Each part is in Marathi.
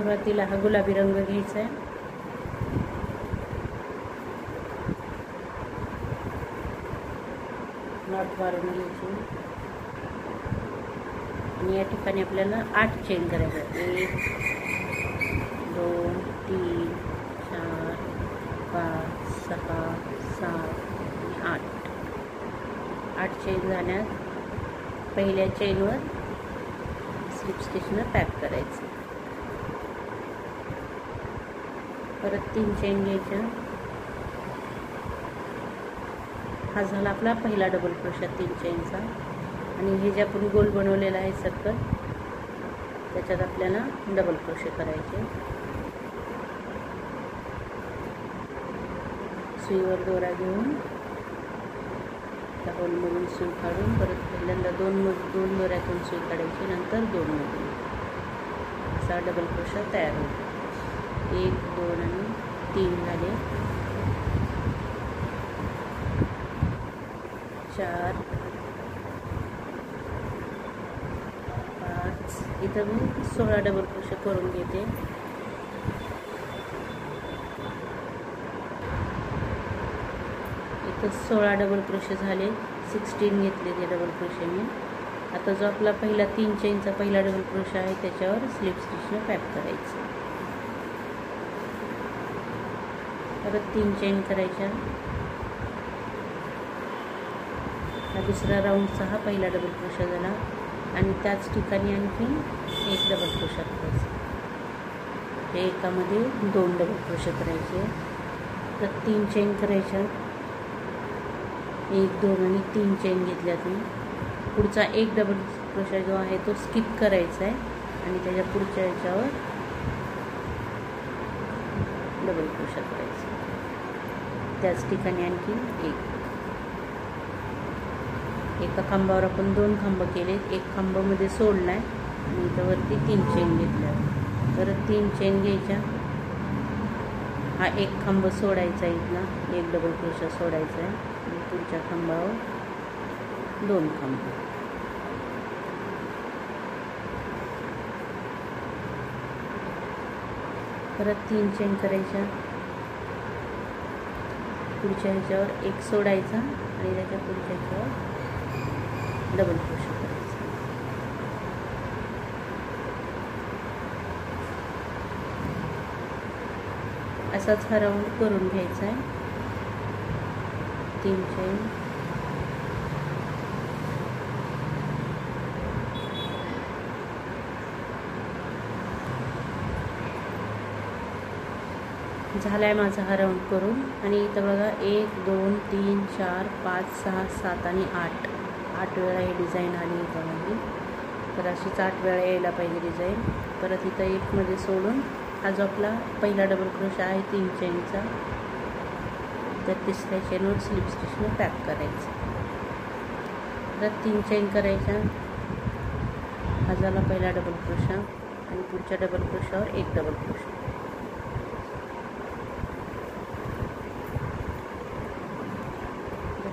सुरुवातीला हा गुलाबी रंग घ्यायचा आहे. नॉट मारून घ्यायची आणि या ठिकाणी आपल्याला 8 चेन करायच्या. 1 2 3 4 5 6 7 आणि 8 चेन झाल्यास पहिल्या चेनवर स्लिप स्टिचनं पॅक करायचं. परत 3 चेन घ्यायच्या. हा झाला आपला पहिला डबल क्रोशा 3 चेनचा. आणि हे जे आपण गोल बनवलेला आहे सर्कल, त्याच्यात आपल्याला डबल क्रोशे करायचे. सुईवर दोरा घेऊन त्या होलमधून सुई काढून परत पहिल्यांदा दोन दोऱ्यातून सुई काढायची, नंतर 2 मधून. असा डबल क्रोशा तयार होतो. 1 2 आणि 3 झाले. 4 5 इथं मी 16 डबल क्रोशे करून घेते. इथं 16 डबल क्रोशे झाले. 16 घेतले ते डबल क्रोशे मी. आता जो आपला पहिला 3 चेनचा पहिला डबल क्रोशा आहे त्याच्यावर स्लिप स्टिचनं पॅक करायचं. परत 3 चेन करायच्या. हा दुसरा राऊंडचा हा पहिला डबल क्रोशा झाला आणि त्याच ठिकाणी आणखी 1 डबल क्रोशा करायचा. हे एकामध्ये 2 डबल क्रोशे करायचे. तर 3 चेन करायच्या. 1 2 आणि 3 चेन घेतल्यात मी. पुढचा 1 डबल क्रोशा जो आहे तो स्किप करायचा आहे आणि त्याच्या पुढच्या याच्यावर डबल क्रोशा करायचा. त्याच ठिकाणी आणखी 1. एका खांबावर आपण 2 खांब केले. 1 खांबामध्ये सोडला आहे आणि त्यावरती 3 चेन घेतल्या. परत 3 चेन घ्यायच्या. हा 1 खांब सोडायचा आहे. इथला 1 डबल क्रोशा सोडायचा आहे आणि पुढच्या खांबावर 2 खांब. परत 3 चेन करायच्या. पुढच्या ह्याच्यावर 1 सोडायचा आणि त्याच्या पुढच्या ह्याच्यावर डबल क्रोशा करायचा. असाच हा राऊंड करून घ्यायचा आहे. 3 चेन. झाला आहे माझा हा राऊंड करून. आणि इथं बघा 1 2 3 4 5 6 7 आणि 8 वेळा ही डिझाईन आली याच्यामध्ये. तर अशीच 8 वेळा यायला पाहिजे डिझाईन. परत इथं 1 मध्ये सोडून हा जो आपला पहिला डबल क्रोशा आहे 3 चेनचा, तर तिसऱ्या चेनवर स्लिप स्टिचनं पॅक करायचं. परत 3 चेन करायच्या. हा झाला पहिला डबल क्रोशा आणि पुढच्या डबल क्रोशावर 1 डबल क्रोशा.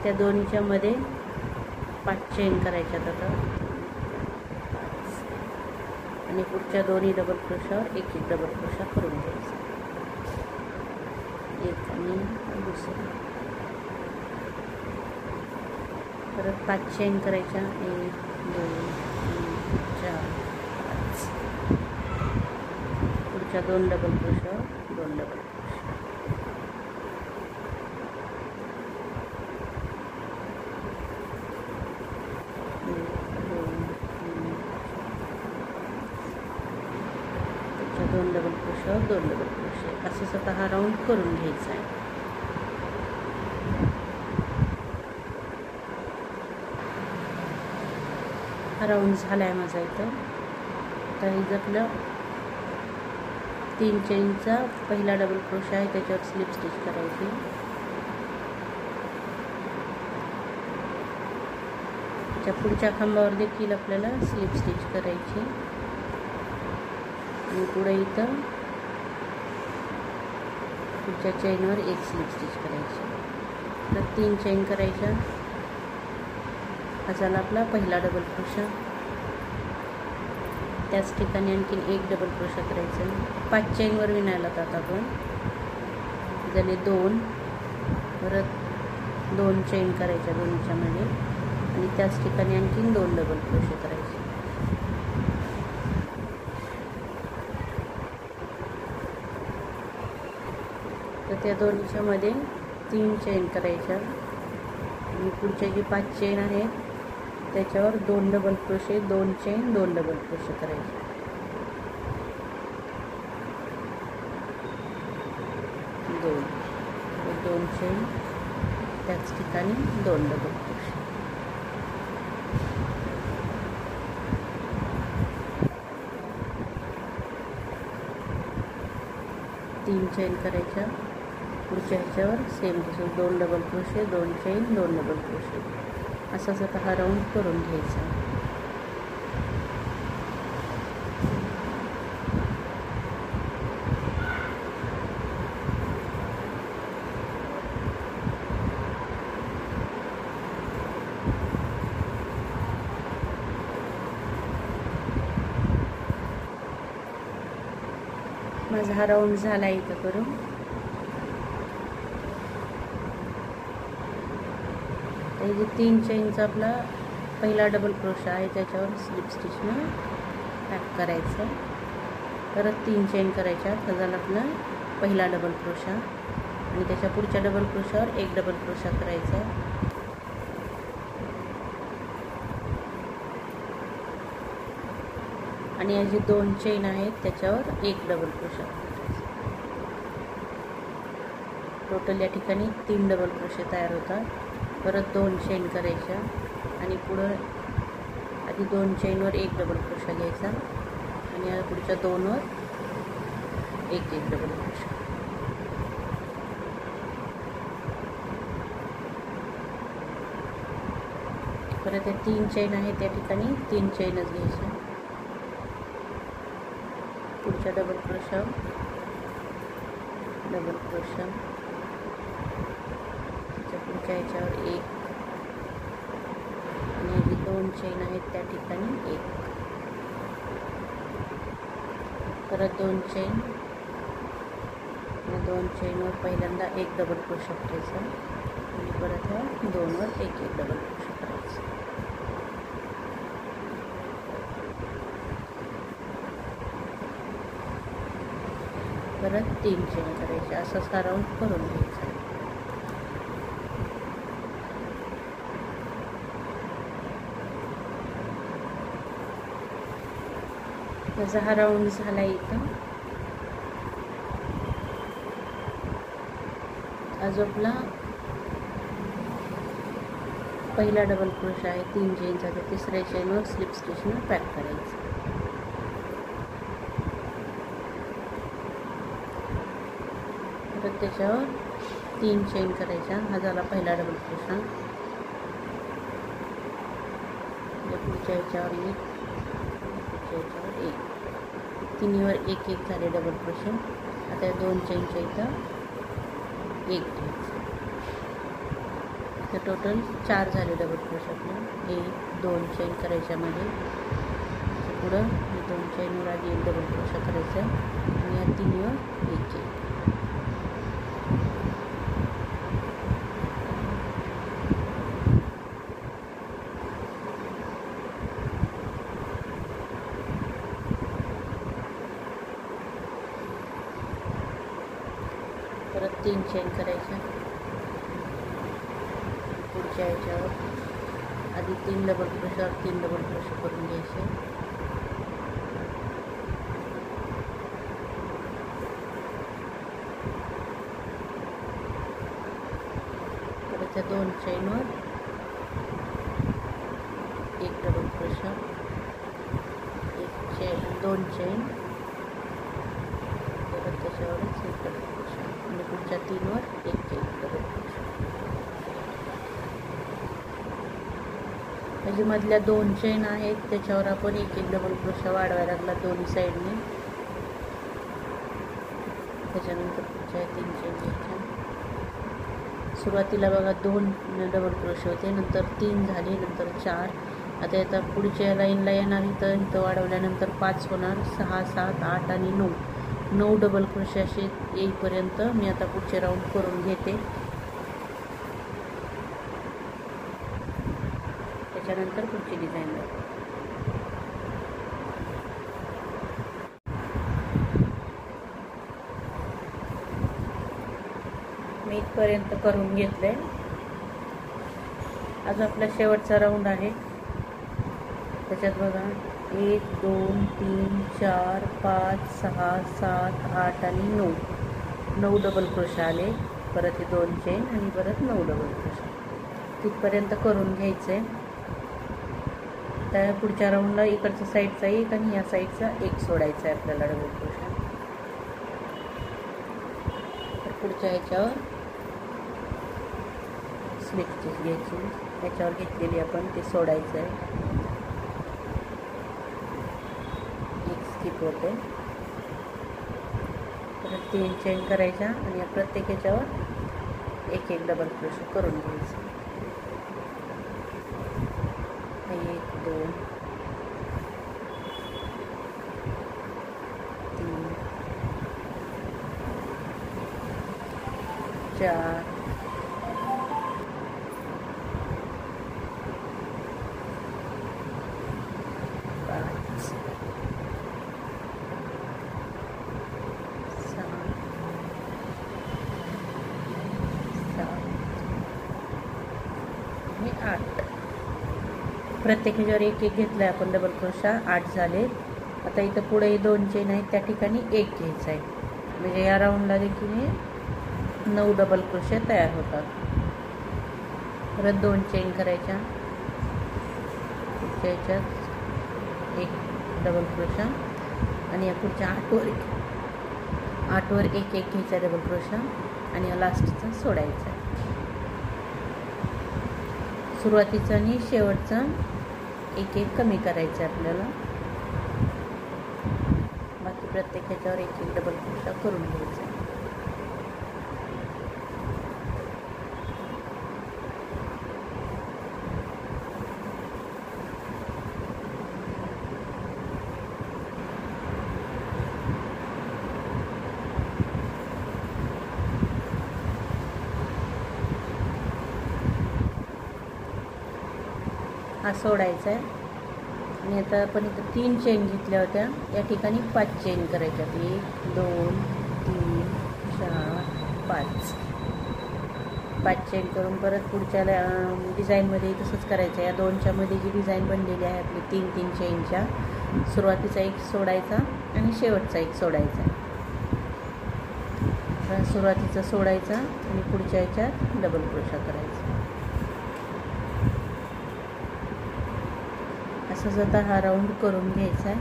त्या दोन्हीच्या मध्ये 5 चेन करायच्यात आता. आणि पुढच्या दोन्ही डबल क्रोशावर 1 डबल क्रोशा करून घ्यायचा. 1 आणि दुसरा. परत 5 चेन करायच्या. 1 2 3 4 5. पुढच्या 2 डबल क्रोशावर 2 डबल क्रोशा. दोन डबल क्रोशावर 2 डबल क्रोशे. असं स्वतः हा राऊंड करून घ्यायचा आहे. हा राऊंड झाला आहे माझा इथं. तर हे आपलं 3 चेनचा पहिला डबल क्रोशा आहे त्याच्यावर स्लिप स्टिच करायची. त्याच्या पुढच्या खांबावर देखील आपल्याला स्लिप स्टिच करायची. आणि पुढे इथं पुढच्या चेनवर 1 स्लिप स्टिच करायची. तर 3 चेन करायच्या. हा झाला आपला पहिला डबल क्रोशा. त्याच ठिकाणी आणखीन एक डबल क्रोशा करायचं. 5 चेनवर विणायला जातात आपण. झाले 2, परत 2 चेन करायच्या दोन्हीच्या मध्ये आणि त्याच ठिकाणी आणखीन 2 डबल क्रोशे करायचे. तर त्या दोन्हीच्या मध्ये 3 चेन करायच्या आणि पुढच्या जे 5 चेन आहेत त्याच्यावर 2 double crochet, 2 chain, 2 double crochet करायचे. 2 चेन, त्याच ठिकाणी 2 डबल क्रोशे. तीन चेन करायच्या. पुढच्या ह्याच्यावर सेम तसं 2 double crochet, 2 chain, 2 double crochet असाच आता हा राऊंड करून घ्यायचा. माझा हा राऊंड झाला इथं करून. हे जे 3 चेनचा आपला पहिला डबल क्रोशा आहे त्याच्यावर स्लिप स्टिचनं पॅक करायचं. परत 3 चेन करायच्या. हा झाला आपला पहिला डबल क्रोशा आणि त्याच्या पुढच्या डबल क्रोशावर एक डबल क्रोशा करायचा. आणि या जे 2 चेन आहेत त्याच्यावर एक डबल क्रोशा करायचा. टोटल या ठिकाणी 3 डबल क्रोशे तयार होतात. परत 2 चेन करायच्या आणि पुढं आधी 2 चेनवर एक डबल क्रोशा घ्यायचा आणि या पुढच्या 2वर एक डबल क्रोशा. परत या 3 चेन आहेत त्या ठिकाणी 3 चेनच घ्यायच्या. पुढच्या डबल क्रोशा, डबल क्रोशा, त्याच्या पुढच्या ह्याच्यावर एक आणि जे 2 चेन आहेत त्या ठिकाणी एक. परत 2 चेन आणि 2 चेनवर पहिल्यांदा एक डबल क्रोशा करायचा आणि परत ह्या 2वर एक डबल क्रोशा करायचा. परत 3 चेन करायचे. असा हा राऊंड करून घ्यायचा. माझा हा राऊंड झाला इथं. आज आपला पहिला डबल क्रोशा आहे 3 चेनचा. तर तिसऱ्या चेनवर स्लिप स्टिचनं पॅक करायचं. परत त्याच्यावर 3 चेन करायच्या. हा झाला पहिला डबल क्रोशा. पुढच्या ह्याच्यावर एक, पुढच्या ह्याच्यावर एक, तिन्हीवर एक एक झाले डबल क्रोशे. आता 2 चेनच्या इथं एक घ्यायचं. तर टोटल 4 झाले डबल क्रोशे आपले. 1 2 चेन करायच्या मध्ये. पुढं 2 चेनवर आधी एक डबल क्रोशा करायचा आणि या तिन्हीवर एक चेन. परत 3 चेन करायच्या. पुढच्या ह्याच्यावर आधी 3 डबल क्रोशावर 3 डबल क्रोशे करून घ्यायचे. परत त्या 2 चेनवर एक डबल क्रोशा, एक चेन, 2 चेन, परत त्याच्यावरच एक डबल क्रोशा आणि पुढच्या 3वर एक डबल क्रोशा. म्हणजे मधल्या 2 चेन आहेत त्याच्यावर आपण एक डबल क्रोशा वाढवायला लागला दोन्ही साईडने. त्याच्यानंतर पुढच्या 3 चेन घ्यायच्या. सुरुवातीला बघा 2 डबल क्रोशे होते, नंतर 3 झाले, नंतर 4, आता आता पुढच्या लाईनला येणार, इथं वाढवल्यानंतर 5 होणार, 6 7 8 आणि 9 डबल क्रोशे असे येईपर्यंत मी आता पुढचे राऊंड करून घेते. त्याच्यानंतर पुढची डिझाईन लागते. मी इथपर्यंत करून घेतलंय. आज आपला शेवटचा राऊंड आहे. त्याच्यात बघा 1 2 3 4 5 6 7 8 आणि 9 डबल क्रोशे आले. परत हे 2 चेन आणि परत 9 डबल क्रोशे तिथपर्यंत करून घ्यायचं आहे. त्या पुढच्या राऊंडला इकडच्या साईडचा एक आणि या साईडचा एक सोडायचा आहे आपल्याला डबल क्रोशे. तर पुढच्या ह्याच्यावर स्लिप स्टिच घ्यायची, त्याच्यावर घेतलेली आपण ते सोडायचं आहे. एक स्किप होते, परत 3 चेन करायच्या आणि प्रत्येक ह्याच्यावर एक एक डबल क्रोशे करून घ्यायचं. 1 2 3 4 5 6 7 आणि 8. प्रत्येक ह्याच्यावर एक एक घेतला आहे आपण डबल क्रोशा, 8 झाले. आता इथं पुढे 2 चेन आहेत, त्या ठिकाणी एक घ्यायचा आहे. म्हणजे या राऊंडला देखील 9 डबल क्रोशे तयार होतात. परत 2 चेन करायच्या, पुढच्या ह्याच्यात एक डबल क्रोशा आणि या पुढच्या 8वर एक एक घ्यायचा डबल क्रोशा आणि या लास्टचा सोडायचा. सुरुवातीचा आणि शेवटचा एक एक कमी करायचं आहे आपल्याला. बाकी प्रत्येक ह्याच्यावर एक एक डबल क्रोशा करून घ्यायचा. हा सोडायचा आहे. आणि आता आपण इथं 3 चेन घेतल्या होत्या, या ठिकाणी 5 चेन करायच्या. 1 2 3 4 5 चेन करून परत पुढच्या डिझाईनमध्ये तसंच करायचं. या 2च्या मध्ये जी डिझाईन बनलेली आहे आपली 3 चेनच्या, सुरुवातीचा एक सोडायचा आणि शेवटचा एक सोडायचा. सुरुवातीचा सोडायचा आणि पुढच्या ह्याच्यात डबल क्रोशा करायचा. असंच आता हा राऊंड करून घ्यायचा आहे.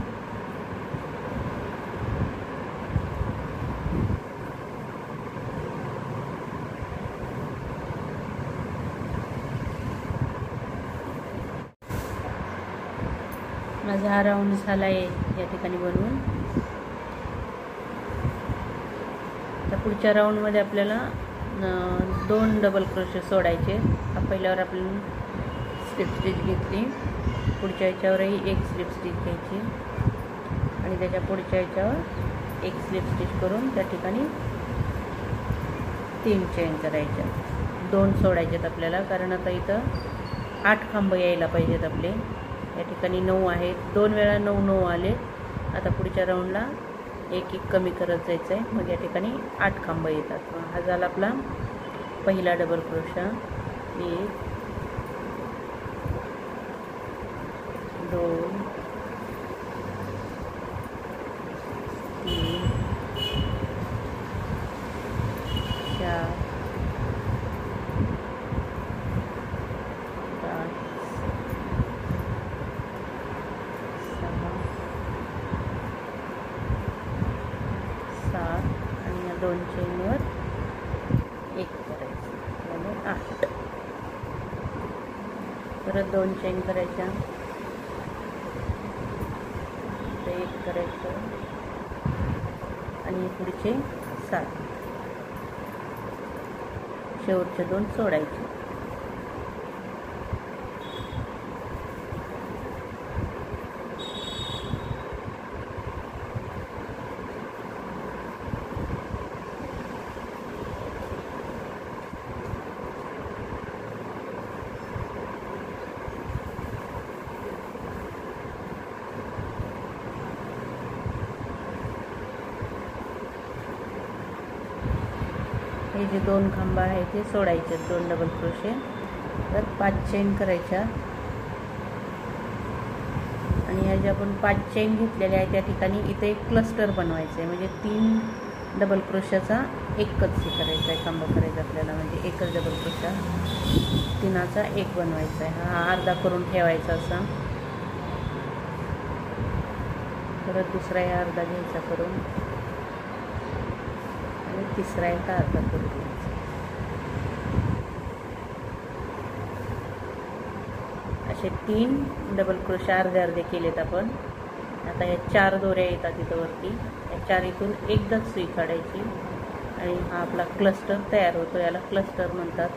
माझा हा राऊंड झाला आहे या ठिकाणी बनवून. तर पुढच्या राऊंडमध्ये आपल्याला 2 डबल क्रोशे सोडायचे. हा पहिल्यावर आपण स्लिप स्टिच घेतली, पुढच्या ह्याच्यावरही एक स्लिप स्टिच घ्यायची आणि त्याच्या पुढच्या ह्याच्यावर एक स्लिप स्टिच करून त्या ठिकाणी 3 चेन करायच्या. 2 सोडायच्यात आपल्याला, कारण आता इथं 8 खांब यायला पाहिजेत आपले. या ठिकाणी 9 आहेत, 2 वेळा 9 9 आले. आता पुढच्या राऊंडला एक एक कमी करत जायचं आहे. मग या ठिकाणी 8 खांब येतात. हा झाला आपला पहिला डबल क्रोशा. 1 2 3 4 5 6 7 आणि या 2 चेनवर एक करायचं म्हणजे 8. परत 2 चेन करायच्या, एक करायचं आणि पुढचे 7, शेवटचे 2 सोडायचे. हे जे 2 खांब आहे ते सोडायचे, 2 डबल क्रोशे, तर 5 चेन करायच्या आणि ह्या ज्या आपण 5 चेन घेतलेल्या आहे त्या ठिकाणी इथे एक क्लस्टर बनवायचं आहे, म्हणजे 3 डबल क्रोशाचा एकच हे करायचा आहे, खांब करायचा आपल्याला, म्हणजे एकच डबल क्रोशा 3चा एक बनवायचा आहे. हा अर्धा करून ठेवायचा असा, परत दुसरा हे अर्धा घ्यायचा करून आणि तिसरा एक अर्धा करून घ्यायचा. असे 3 डबल क्रोशे अर्धे अर्धे केलेत आपण. आता या 4 दोऱ्या येतात इथं वरती, या 4 इथून एकदाच सुई काढायची आणि हा आपला क्लस्टर तयार होतो. याला क्लस्टर म्हणतात.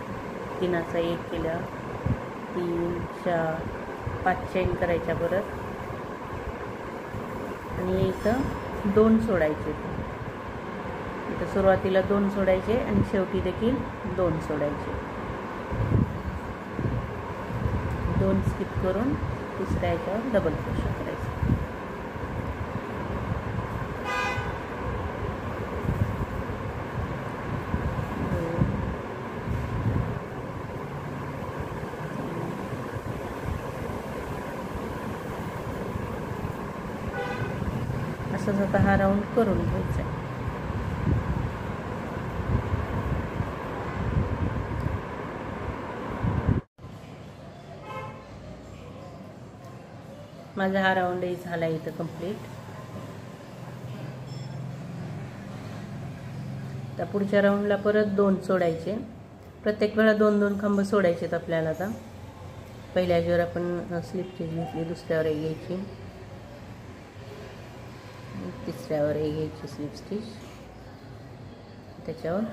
3चा एक केला, 3 4 5 चेन करायच्या परत आणि इथं 2 सोडायचे. इथं सुरुवातीला 2 सोडायचे आणि शेवटी देखील 2 सोडायचे. 2 स्किप करून तिसऱ्या ह्याच्यावर डबल क्रोशा करायचा. असंच आता हा राऊंड करून घ्यायचा आहे. माझा हा राऊंडही झाला इथं कंप्लीट. तर पुढच्या राऊंडला परत 2 सोडायचे. प्रत्येक वेळा 2-2 खांब सोडायचेत आपल्याला. आता पहिल्या ह्याच्यावर आपण स्लिप स्टिच घेतली, दुसऱ्यावर एक घ्यायची, तिसऱ्यावर एक घ्यायची स्लिप स्टिच, त्याच्यावर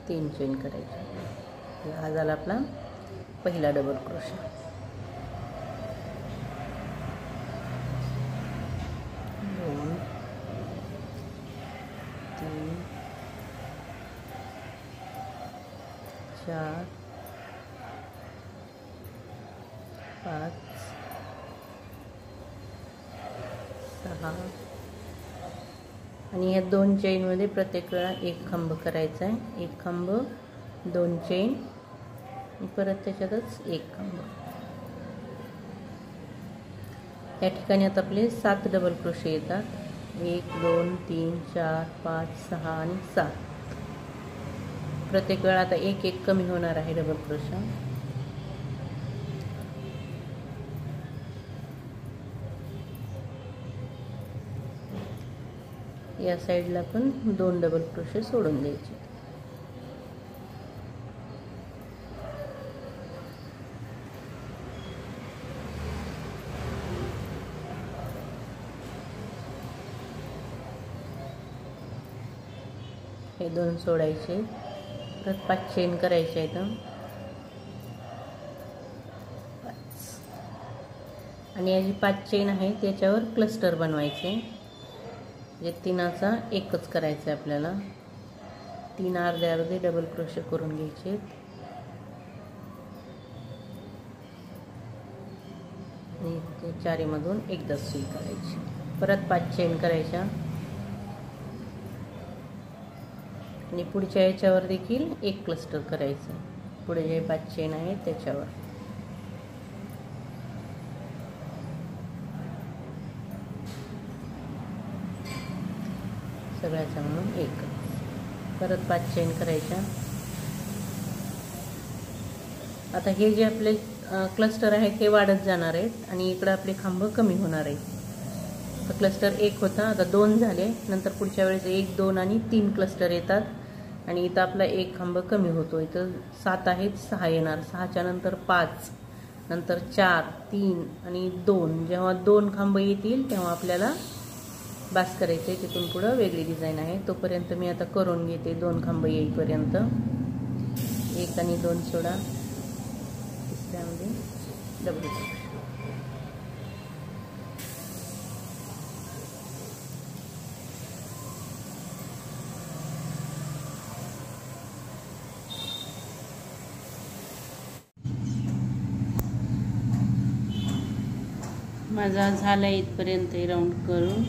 3 चेन करायचे. हा झाला आपला पहिला डबल क्रोशा. 2 3 4 5 6 आणि या 2 चेनमध्ये प्रत्येक वेळा एक खांब करायचा आहे. एक खांब, 2 चेन आणि परत त्याच्यातच एक खांब. या ठिकाणी आता आपले 7 डबल क्रोशे येतात. 1 2 3 4 5 6 आणि 7. प्रत्येक वेळा आता एक एक कमी होणार आहे डबल क्रोशा. या साईडला पण 2 डबल क्रोशे सोडून द्यायचे. हे 2 सोडायचे, परत 5 चेन करायचे इथं 5. आणि या जी 5 चेन आहे त्याच्यावर क्लस्टर बनवायचे. म्हणजे 3चा एकच करायचा आहे आपल्याला. 3 अर्धे अर्धे डबल क्रोशे करून घ्यायचे आणि ते 4मधून एकदाच सुई करायची. परत 5 चेन करायच्या आणि पुढच्या याच्यावर देखील एक क्लस्टर करायचं. पुढे जे 5 चेन आहे त्याच्यावर सगळ्याचा म्हणून एक. परत 5 चेन करायच्या. आता हे जे आपले क्लस्टर आहे ते वाढत जाणार आहेत आणि इकडं आपले खांब कमी होणार आहेत. तर क्लस्टर 1 होता, आता 2 झाले. नंतर पुढच्या वेळेस 1 2 आणि 3 क्लस्टर येतात आणि इथं आपला एक खांब कमी होतो. इथं 7 आहेत, 6 येणार. 6च्या नंतर 5, नंतर 4 3 आणि 2. जेव्हा 2 खांब येतील तेव्हा आपल्याला बास करायचे. तिथून पुढं वेगळी डिझाईन आहे. तोपर्यंत मी आता करून घेते 2 खांब येईपर्यंत. 1 आणि 2 सोडा, तिसऱ्यामध्ये डबल क्रोशे. माझा झाला इथपर्यंत राऊंड करून.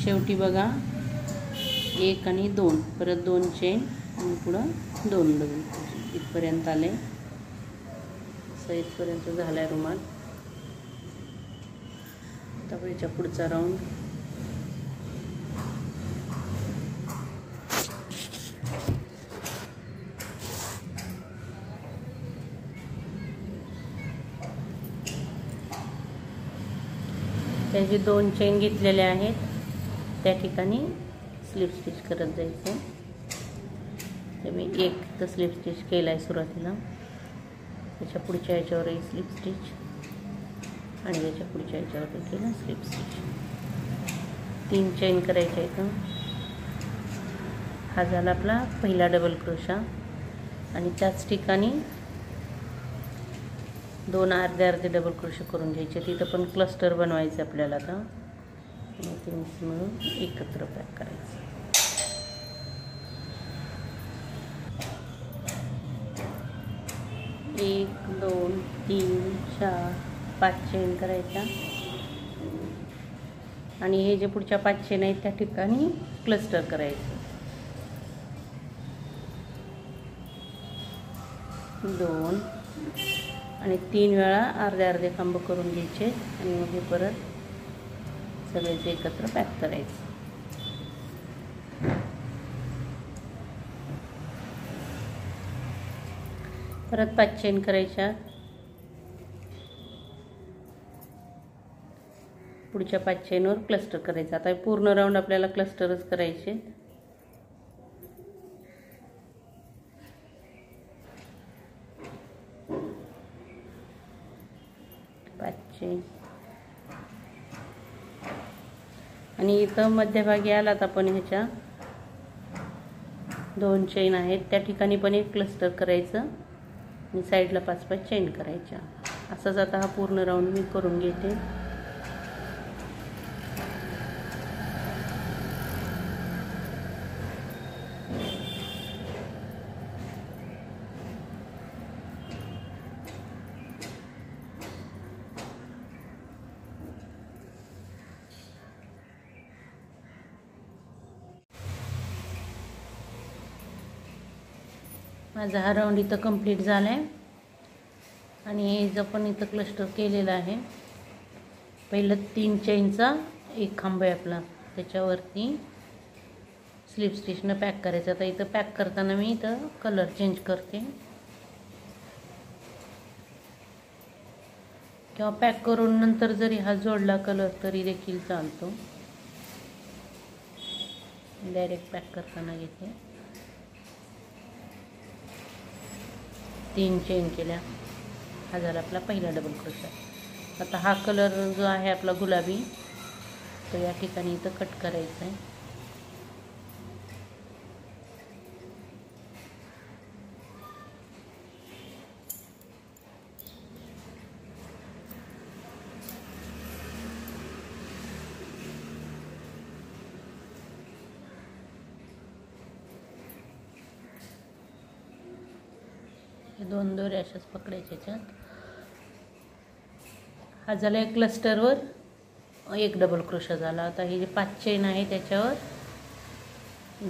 शेवटी बघा 1 आणि 2, परत 2 चेन आणि पुढं 2 डबल क्रोशे इथपर्यंत आले. असं इथपर्यंत झाला आहे रुमाल. आता याच्या पुढचा राऊंड त्याचे 2 चेन घेतलेले आहेत. त्या ठिकाणी स्लिप स्टिच करत जायचं. तर मी एक तर स्लिप स्टिच केला आहे सुरुवातीला. त्याच्या पुढच्या याच्यावरही स्लिप स्टिच आणि त्याच्या पुढच्या याच्यावरही केला स्लिप स्टिच. 3 चेन करायच्या इथं. हा झाला आपला पहिला डबल क्रोशा. आणि त्याच ठिकाणी 2 अर्धे अर्धे डबल क्रोशे करून घ्यायचे. तिथं पण क्लस्टर बनवायचे आपल्याला. आता आणि ते मिक्स मिळून एकत्र पॅक करायचं. एक 2 3 4 5 चेन करायच्या आणि हे जे पुढच्या 5 चेन आहेत त्या ठिकाणी क्लस्टर करायचं. 2 आणि 3 वेळा अर्धे अर्धे खांब करून घ्यायचे आणि मग हे परत सगळेच एकत्र पॅक करायचं. परत 5 चेन करायच्या. पुढच्या 5 चेनवर क्लस्टर करायचं. आता पूर्ण राऊंड आपल्याला क्लस्टरच करायचे. आणि इथं मध्यभागी आलात आपण ह्याच्या 2 चेन आहेत त्या ठिकाणी पण एक क्लस्टर करायचं आणि साईडला 5-5 चेन करायच्या. असंच आता हा पूर्ण राऊंड मी करून घेते. माझा हा राऊंड इथं कंप्लीट झाला आहे. आणि हे जो पण इथं क्लस्टर केलेला आहे पहिलं 3 चेनचा एक खांब आहे आपला त्याच्यावरती स्लिप स्टिचनं पॅक करायचं. आता इथं पॅक करताना मी इथं कलर चेंज करते किंवा पॅक करून नंतर जरी हा जोडला कलर तरी देखील चालतो. डायरेक्ट पॅक करताना घेते. 3 चेन केल्या. हा झाला आपला पहिला डबल क्रोशा. आता हा कलर जो आहे आपला गुलाबी तो या ठिकाणी इथं कट करायचा आहे. दोन दोरे अशाच पकडायच्या ह्याच्यात. हा झाला एक क्लस्टरवर एक डबल क्रोशा झाला. आता हे जे 5 चेन आहे त्याच्यावर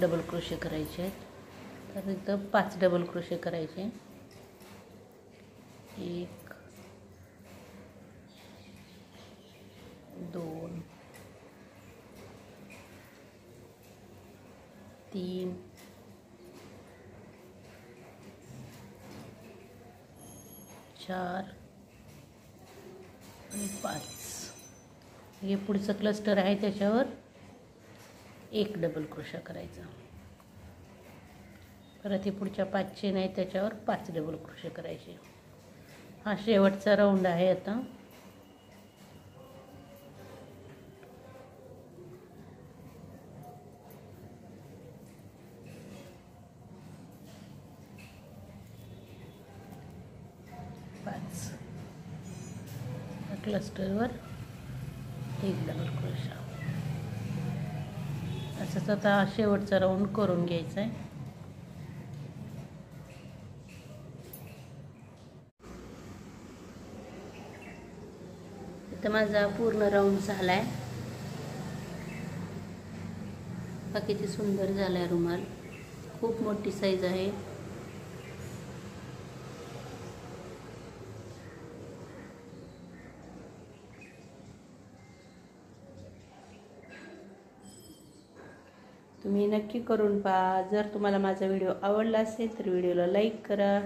डबल क्रोशे करायचे आहेत. तर इथं 5 डबल क्रोशे करायचे. 1 2 3 4 आणि 5. हे पुढचं क्लस्टर आहे त्याच्यावर एक डबल क्रोशा करायचा. परत हे पुढच्या 5 चेन आहेत त्याच्यावर 5 डबल क्रोशे करायचे. हा शेवटचा राऊंड आहे आता. क्लस्टरवर एक डबल क्रोशा. असंच आता शेवटचा राऊंड करून घ्यायचा आहे. इथं माझा पूर्ण राऊंड झाला आहे. हा किती सुंदर झाला आहे रुमाल. खूप मोठी साईज आहे. तुम्ही नक्की करून पहा. जर तुम्हाला माझा व्हिडिओ आवडला असेल तर व्हिडिओला लाईक करा,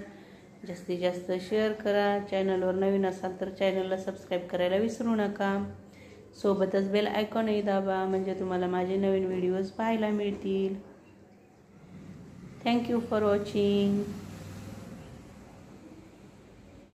जास्तीत जास्त शेअर करा. चॅनलवर नवीन असाल तर चॅनलला सबस्क्राईब करायला विसरू नका. सोबतच बेल आयकॉनही दाबा, म्हणजे तुम्हाला माझे नवीन व्हिडिओज पाहायला मिळतील. Thank you for watching.